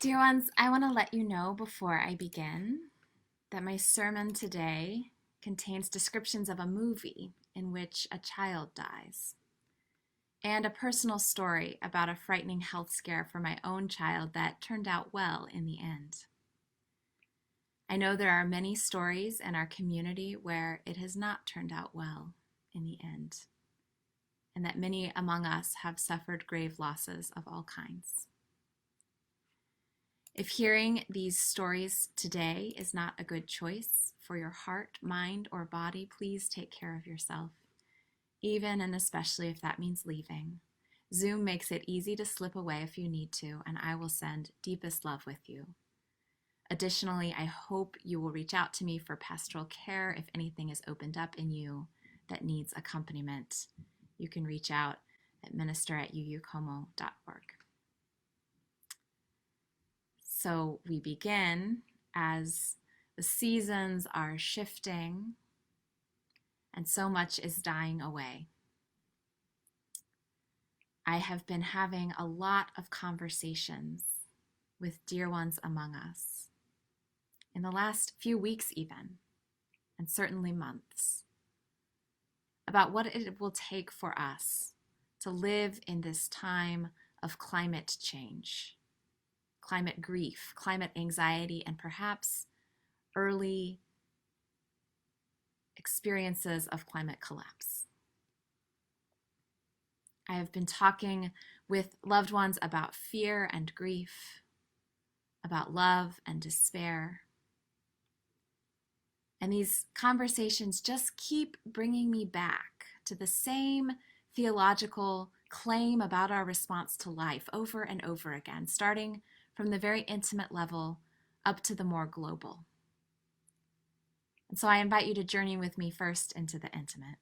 Dear ones, I want to let you know before I begin that my sermon today contains descriptions of a movie in which a child dies, and a personal story about a frightening health scare for my own child that turned out well in the end. I know there are many stories in our community where it has not turned out well in the end, and that many among us have suffered grave losses of all kinds. If hearing these stories today is not a good choice for your heart, mind, or body, please take care of yourself, even and especially if that means leaving. Zoom makes it easy to slip away if you need to, and I will send deepest love with you. Additionally, I hope you will reach out to me for pastoral care if anything is opened up in you that needs accompaniment. You can reach out at minister@uucomo.org. So we begin as the seasons are shifting and so much is dying away. I have been having a lot of conversations with dear ones among us in the last few weeks even, and certainly months, about what it will take for us to live in this time of climate change, climate grief, climate anxiety, and perhaps early experiences of climate collapse. I have been talking with loved ones about fear and grief, about love and despair. And these conversations just keep bringing me back to the same theological claim about our response to life over and over again, starting from the very intimate level up to the more global. And so I invite you to journey with me first into the intimate.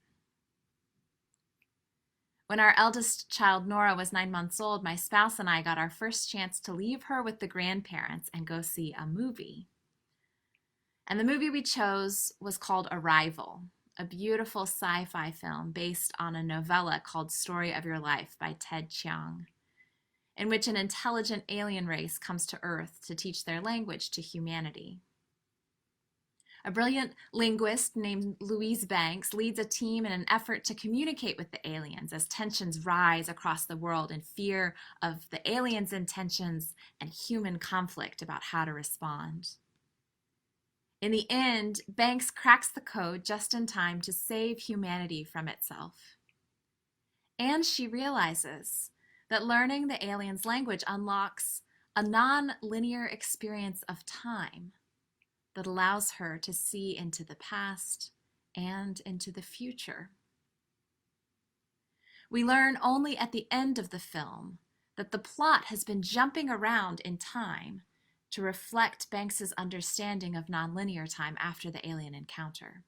When our eldest child, Nora, was 9 months old, my spouse and I got our first chance to leave her with the grandparents and go see a movie. And the movie we chose was called Arrival, a beautiful sci-fi film based on a novella called Story of Your Life by Ted Chiang, in which an intelligent alien race comes to Earth to teach their language to humanity. A brilliant linguist named Louise Banks leads a team in an effort to communicate with the aliens as tensions rise across the world in fear of the aliens' intentions and human conflict about how to respond. In the end, Banks cracks the code just in time to save humanity from itself. And she realizes that learning the aliens' language unlocks a non-linear experience of time that allows her to see into the past and into the future. We learn only at the end of the film that the plot has been jumping around in time to reflect Banks's understanding of nonlinear time after the alien encounter.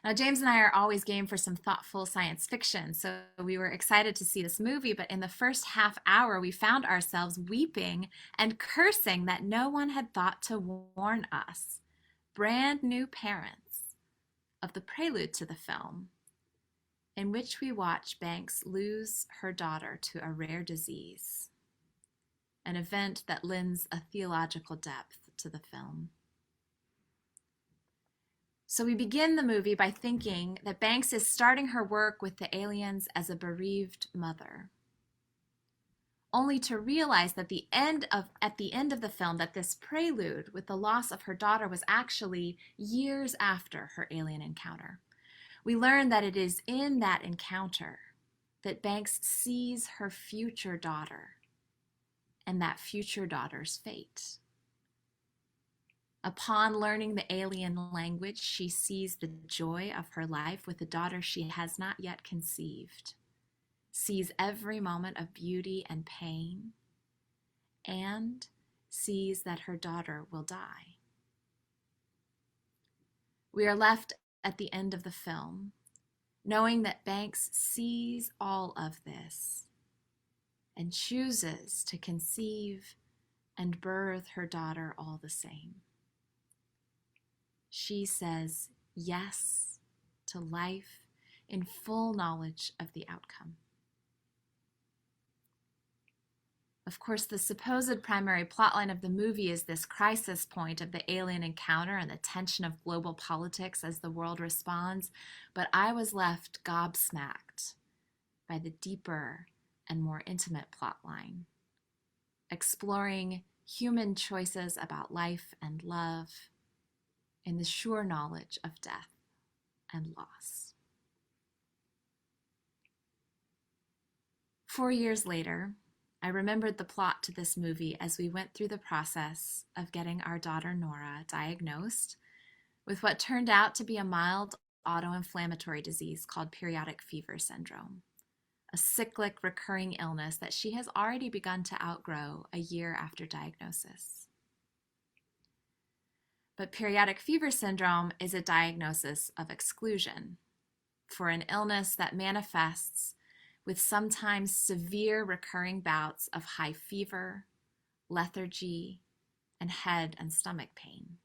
Now, James and I are always game for some thoughtful science fiction, so we were excited to see this movie, but in the first half hour, we found ourselves weeping and cursing that no one had thought to warn us, brand new parents, of the prelude to the film, in which we watch Banks lose her daughter to a rare disease, an event that lends a theological depth to the film. So we begin the movie by thinking that Banks is starting her work with the aliens as a bereaved mother, only to realize that at the end of the film that this prelude with the loss of her daughter was actually years after her alien encounter. We learn that it is in that encounter that Banks sees her future daughter and that future daughter's fate. Upon learning the alien language, she sees the joy of her life with a daughter she has not yet conceived, sees every moment of beauty and pain, and sees that her daughter will die. We are left at the end of the film, knowing that Banks sees all of this and chooses to conceive and birth her daughter all the same. She says yes to life in full knowledge of the outcome. Of course, the supposed primary plotline of the movie is this crisis point of the alien encounter and the tension of global politics as the world responds, but I was left gobsmacked by the deeper and more intimate plotline, exploring human choices about life and love in the sure knowledge of death and loss. 4 years later, I remembered the plot to this movie as we went through the process of getting our daughter Nora diagnosed with what turned out to be a mild autoinflammatory disease called periodic fever syndrome, a cyclic recurring illness that she has already begun to outgrow a year after diagnosis. But periodic fever syndrome is a diagnosis of exclusion for an illness that manifests with sometimes severe recurring bouts of high fever, lethargy, and head and stomach pain.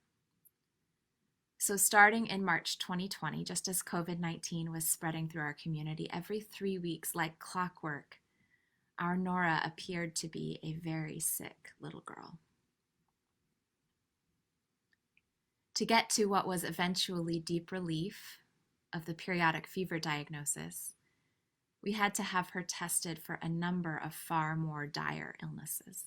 So starting in March 2020, just as COVID-19 was spreading through our community, every 3 weeks, like clockwork, our Nora appeared to be a very sick little girl. To get to what was eventually deep relief of the periodic fever diagnosis, we had to have her tested for a number of far more dire illnesses.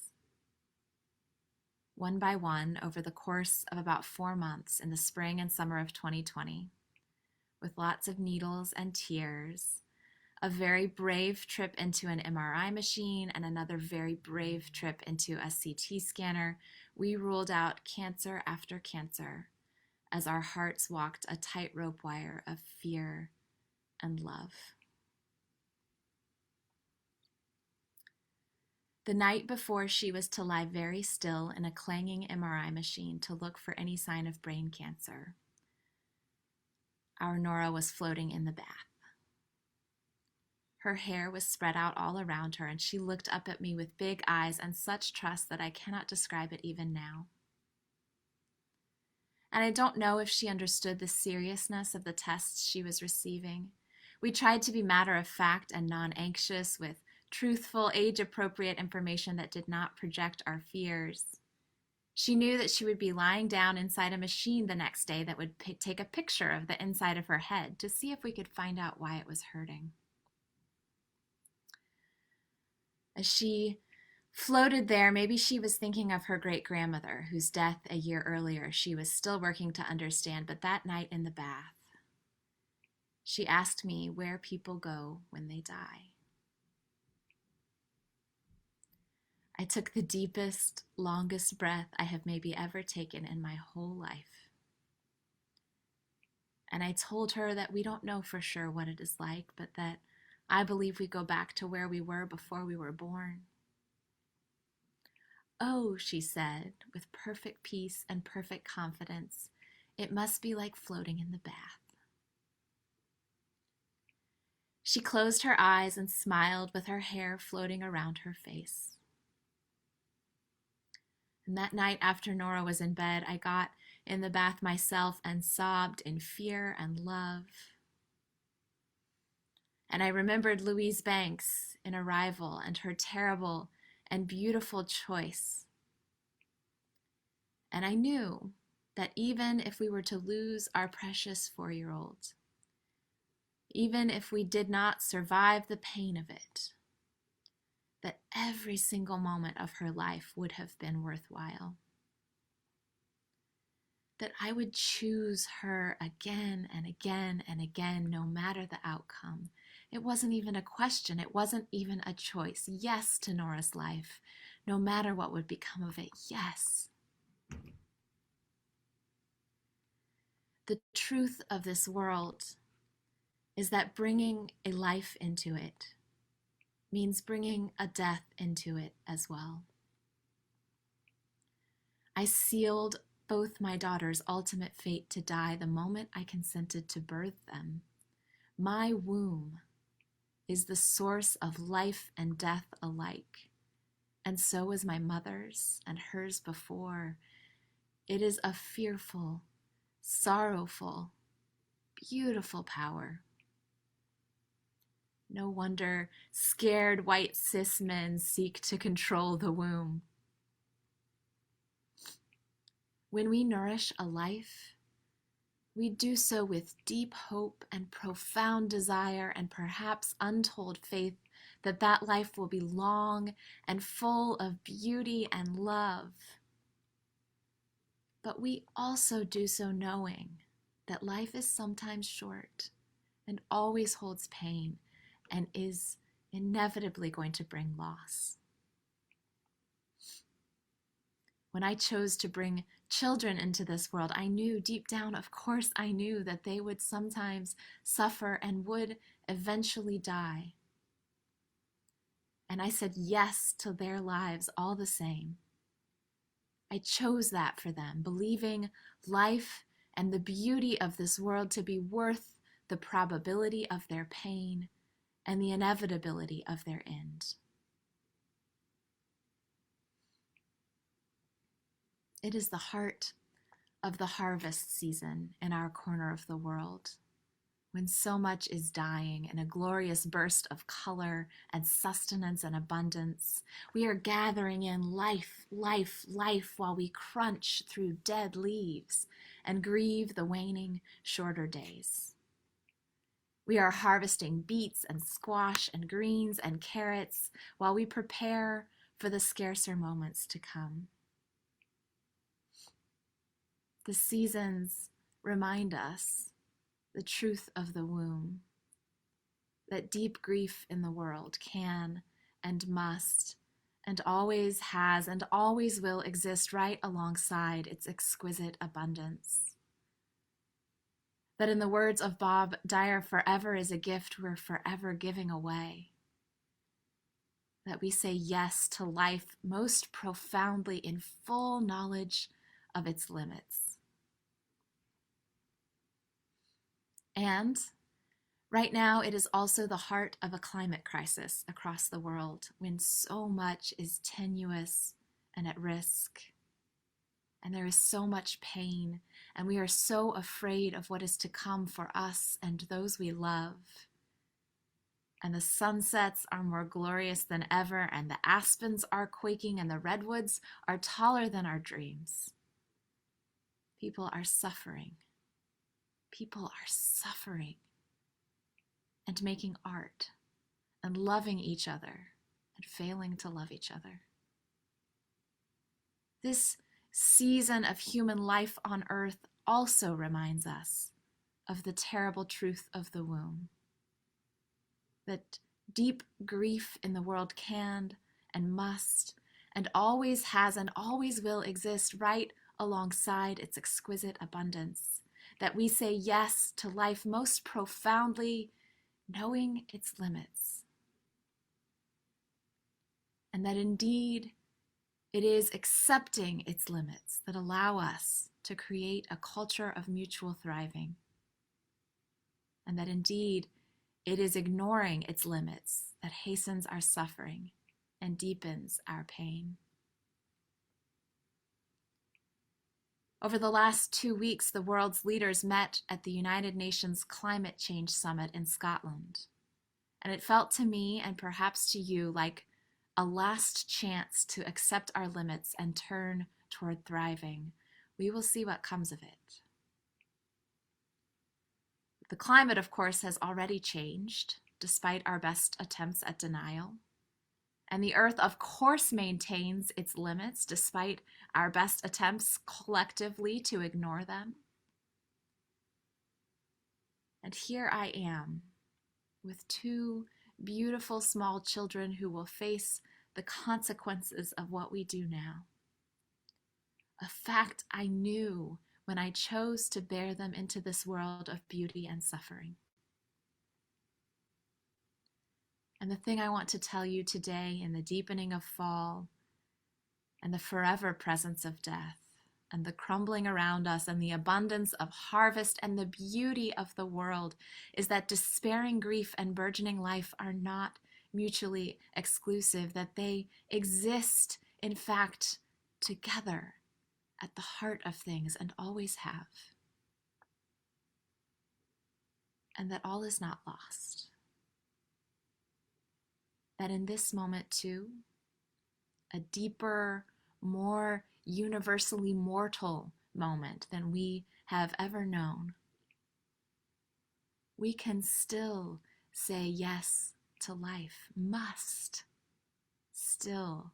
One by one, over the course of about 4 months in the spring and summer of 2020, with lots of needles and tears, a very brave trip into an MRI machine and another very brave trip into a CT scanner, we ruled out cancer after cancer as our hearts walked a tightrope wire of fear and love. The night before she was to lie very still in a clanging MRI machine to look for any sign of brain cancer, our Nora was floating in the bath. Her hair was spread out all around her, and she looked up at me with big eyes and such trust that I cannot describe it even now. And I don't know if she understood the seriousness of the tests she was receiving. We tried to be matter-of-fact and non-anxious with truthful, age-appropriate information that did not project our fears. She knew that she would be lying down inside a machine the next day that would take a picture of the inside of her head to see if we could find out why it was hurting. As she floated there, maybe she was thinking of her great-grandmother, whose death a year earlier she was still working to understand, but that night in the bath, she asked me where people go when they die. I took the deepest, longest breath I have maybe ever taken in my whole life. And I told her that we don't know for sure what it is like, but that I believe we go back to where we were before we were born. Oh, she said, with perfect peace and perfect confidence, it must be like floating in the bath. She closed her eyes and smiled with her hair floating around her face. And that night after Nora was in bed, I got in the bath myself and sobbed in fear and love. And I remembered Louise Banks in Arrival and her terrible and beautiful choice. And I knew that even if we were to lose our precious 4-year-old, even if we did not survive the pain of it, that every single moment of her life would have been worthwhile. That I would choose her again and again and again, no matter the outcome. It wasn't even a question. It wasn't even a choice. Yes to Nora's life, no matter what would become of it. Yes. The truth of this world is that bringing a life into it means bringing a death into it as well. I sealed both my daughters' ultimate fate to die the moment I consented to birth them. My womb is the source of life and death alike, and so is my mother's and hers before. It is a fearful, sorrowful, beautiful power. No wonder scared white cis men seek to control the womb. When we nourish a life, we do so with deep hope and profound desire and perhaps untold faith that that life will be long and full of beauty and love. But we also do so knowing that life is sometimes short and always holds pain and is inevitably going to bring loss. When I chose to bring children into this world, I knew deep down, of course, I knew that they would sometimes suffer and would eventually die. And I said yes to their lives all the same. I chose that for them, believing life and the beauty of this world to be worth the probability of their pain and the inevitability of their end. It is the heart of the harvest season in our corner of the world, when so much is dying in a glorious burst of color and sustenance and abundance. We are gathering in life, life, life while we crunch through dead leaves and grieve the waning, shorter days. We are harvesting beets and squash and greens and carrots while we prepare for the scarcer moments to come. The seasons remind us the truth of the womb, that deep grief in the world can and must and always has and always will exist right alongside its exquisite abundance. That in the words of Bob Dyer, forever is a gift we're forever giving away. That we say yes to life most profoundly in full knowledge of its limits. And right now, it is also the heart of a climate crisis across the world when so much is tenuous and at risk. And there is so much pain, and we are so afraid of what is to come for us and those we love. And the sunsets are more glorious than ever, and the aspens are quaking, and the redwoods are taller than our dreams. People are suffering. People are suffering and making art and loving each other and failing to love each other. This season of human life on earth also reminds us of the terrible truth of the womb, that deep grief in the world can and must and always has and always will exist right alongside its exquisite abundance, that we say yes to life most profoundly, knowing its limits. And that indeed it is accepting its limits that allow us to create a culture of mutual thriving. And that indeed it is ignoring its limits that hastens our suffering and deepens our pain. Over the last 2 weeks, the world's leaders met at the United Nations Climate Change Summit in Scotland. And it felt to me, and perhaps to you, like a last chance to accept our limits and turn toward thriving. We will see what comes of it. The climate, of course, has already changed, despite our best attempts at denial. And the earth, of course, maintains its limits, despite our best attempts collectively to ignore them. And here I am, with 2 beautiful small children who will face the consequences of what we do now. A fact I knew when I chose to bear them into this world of beauty and suffering. And the thing I want to tell you today, in the deepening of fall and the forever presence of death and the crumbling around us and the abundance of harvest and the beauty of the world, is that despairing grief and burgeoning life are not mutually exclusive, that they exist, in fact, together at the heart of things and always have. And that all is not lost. that in this moment too, a deeper, more universally mortal moment than we have ever known, we can still say yes to life, must still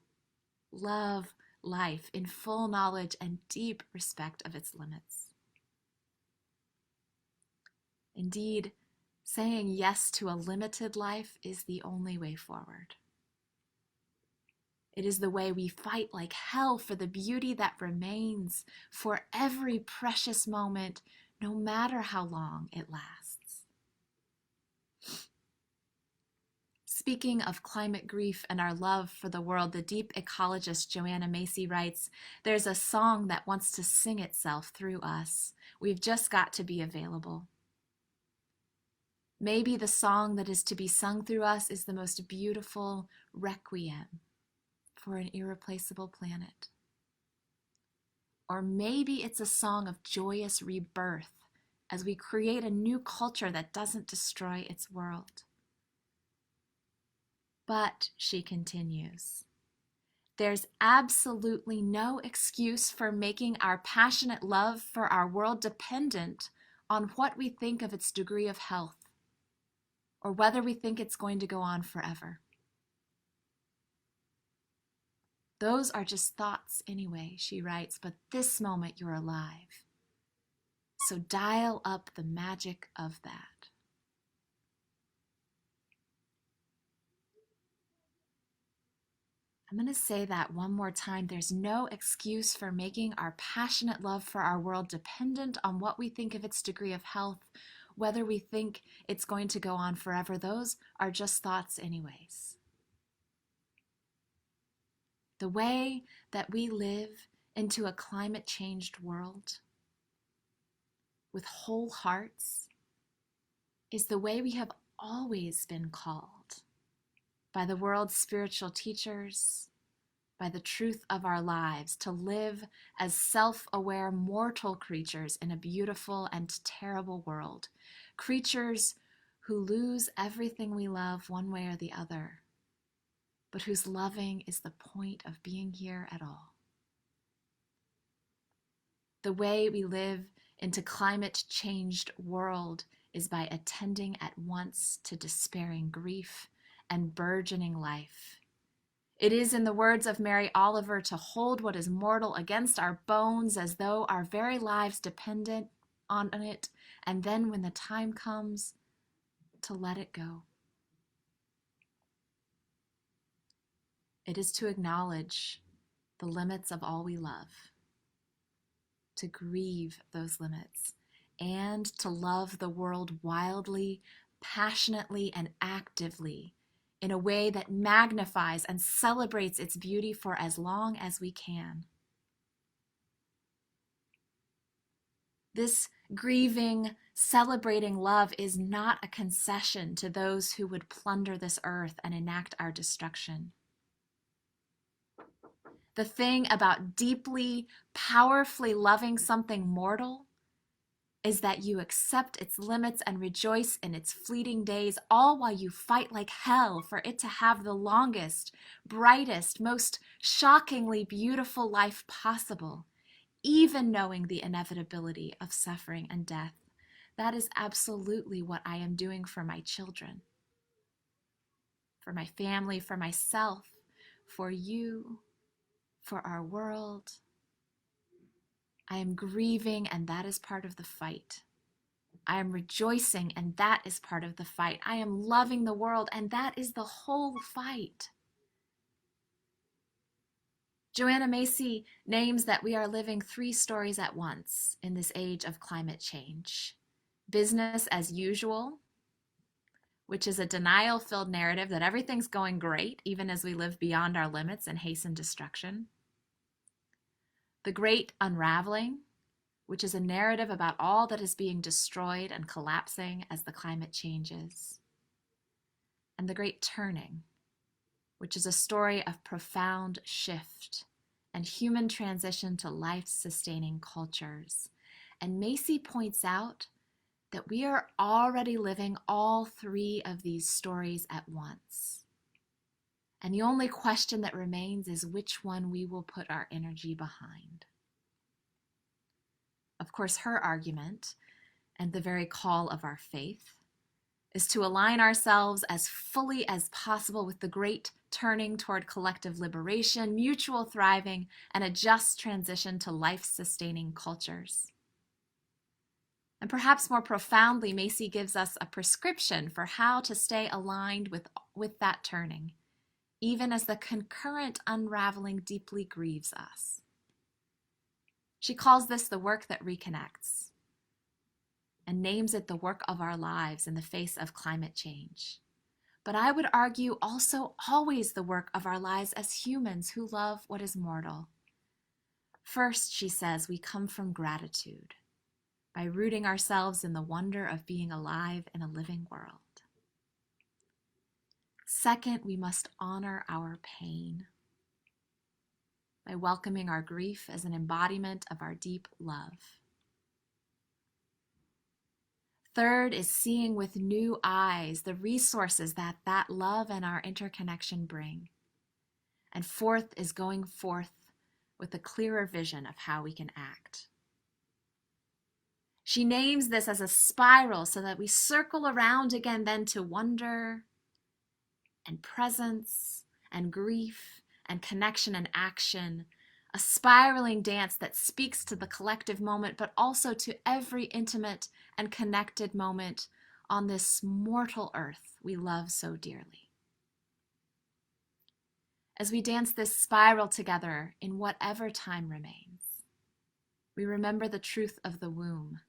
love life in full knowledge and deep respect of its limits. Indeed, saying yes to a limited life is the only way forward. It is the way we fight like hell for the beauty that remains, for every precious moment, no matter how long it lasts. Speaking of climate grief and our love for the world, the deep ecologist Joanna Macy writes, "There's a song that wants to sing itself through us. We've just got to be available." Maybe the song that is to be sung through us is the most beautiful requiem for an irreplaceable planet. Or maybe it's a song of joyous rebirth as we create a new culture that doesn't destroy its world. But, she continues, there's absolutely no excuse for making our passionate love for our world dependent on what we think of its degree of health, or whether we think it's going to go on forever. Those are just thoughts anyway, she writes, but this moment you're alive. So dial up the magic of that. I'm going to say that one more time. There's no excuse for making our passionate love for our world dependent on what we think of its degree of health, whether we think it's going to go on forever. Those are just thoughts anyways. The way that we live into a climate-changed world with whole hearts is the way we have always been called by the world's spiritual teachers, by the truth of our lives, to live as self-aware mortal creatures in a beautiful and terrible world, creatures who lose everything we love one way or the other, but whose loving is the point of being here at all. The way we live into climate-changed world is by attending at once to despairing grief and burgeoning life. It is, in the words of Mary Oliver, to hold what is mortal against our bones as though our very lives depended on it, and then when the time comes, to let it go. It is to acknowledge the limits of all we love, to grieve those limits, and to love the world wildly, passionately, and actively in a way that magnifies and celebrates its beauty for as long as we can. This grieving, celebrating love is not a concession to those who would plunder this earth and enact our destruction. The thing about deeply, powerfully loving something mortal is that you accept its limits and rejoice in its fleeting days, all while you fight like hell for it to have the longest, brightest, most shockingly beautiful life possible, even knowing the inevitability of suffering and death. That is absolutely what I am doing for my children, for my family, for myself, for you, for our world. I am grieving, and that is part of the fight. I am rejoicing, and that is part of the fight. I am loving the world, and that is the whole fight. Joanna Macy names that we are living 3 stories at once in this age of climate change. Business as usual, which is a denial-filled narrative that everything's going great, even as we live beyond our limits and hasten destruction. The Great Unraveling, which is a narrative about all that is being destroyed and collapsing as the climate changes. And The Great Turning, which is a story of profound shift and human transition to life-sustaining cultures. And Macy points out that we are already living all 3 of these stories at once. And the only question that remains is which one we will put our energy behind. Of course, her argument, and the very call of our faith, is to align ourselves as fully as possible with the great turning toward collective liberation, mutual thriving, and a just transition to life-sustaining cultures. And perhaps more profoundly, Macy gives us a prescription for how to stay aligned with that turning, even as the concurrent unraveling deeply grieves us. She calls this the work that reconnects, and names it the work of our lives in the face of climate change. But I would argue also always the work of our lives as humans who love what is mortal. First, she says, we come from gratitude, by rooting ourselves in the wonder of being alive in a living world. Second, we must honor our pain, by welcoming our grief as an embodiment of our deep love. Third is seeing with new eyes the resources that love and our interconnection bring. And fourth is going forth with a clearer vision of how we can act. She names this as a spiral so that we circle around again then to wonder and presence and grief and connection and action, a spiraling dance that speaks to the collective moment, but also to every intimate and connected moment on this mortal earth we love so dearly. As we dance this spiral together in whatever time remains, we remember the truth of the womb,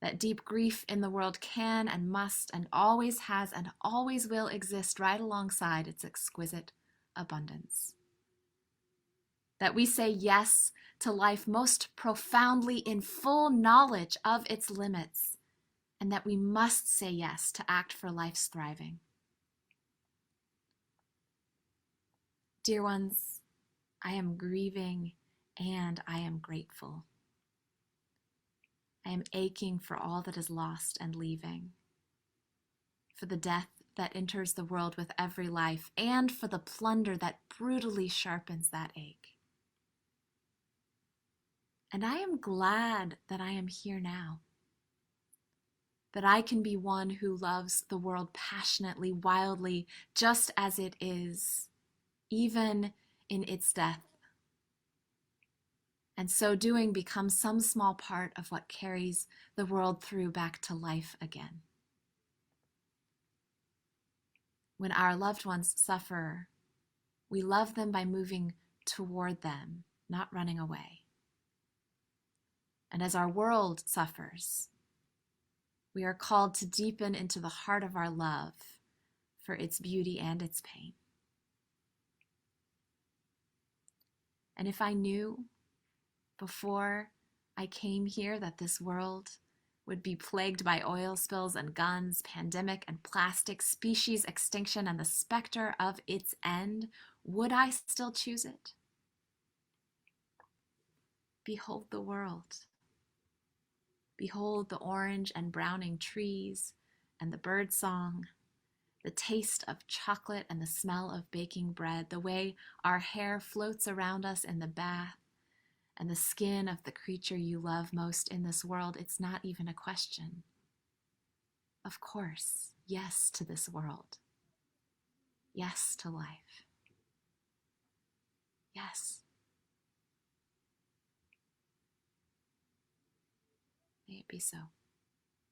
that deep grief in the world can and must and always has and always will exist right alongside its exquisite abundance. That we say yes to life most profoundly in full knowledge of its limits, and that we must say yes to act for life's thriving. Dear ones, I am grieving and I am grateful. I am aching for all that is lost and leaving, for the death that enters the world with every life, and for the plunder that brutally sharpens that ache. And I am glad that I am here now, that I can be one who loves the world passionately, wildly, just as it is, even in its death. And so doing becomes some small part of what carries the world through back to life again. When our loved ones suffer, we love them by moving toward them, not running away. And as our world suffers, we are called to deepen into the heart of our love for its beauty and its pain. And if I knew before I came here that this world would be plagued by oil spills and guns, pandemic and plastic, species extinction, and the specter of its end, would I still choose it? Behold the world. Behold the orange and browning trees and the bird song, the taste of chocolate and the smell of baking bread, the way our hair floats around us in the bath, and the skin of the creature you love most in this world. It's not even a question. Of course, yes to this world. Yes to life. Yes. May it be so.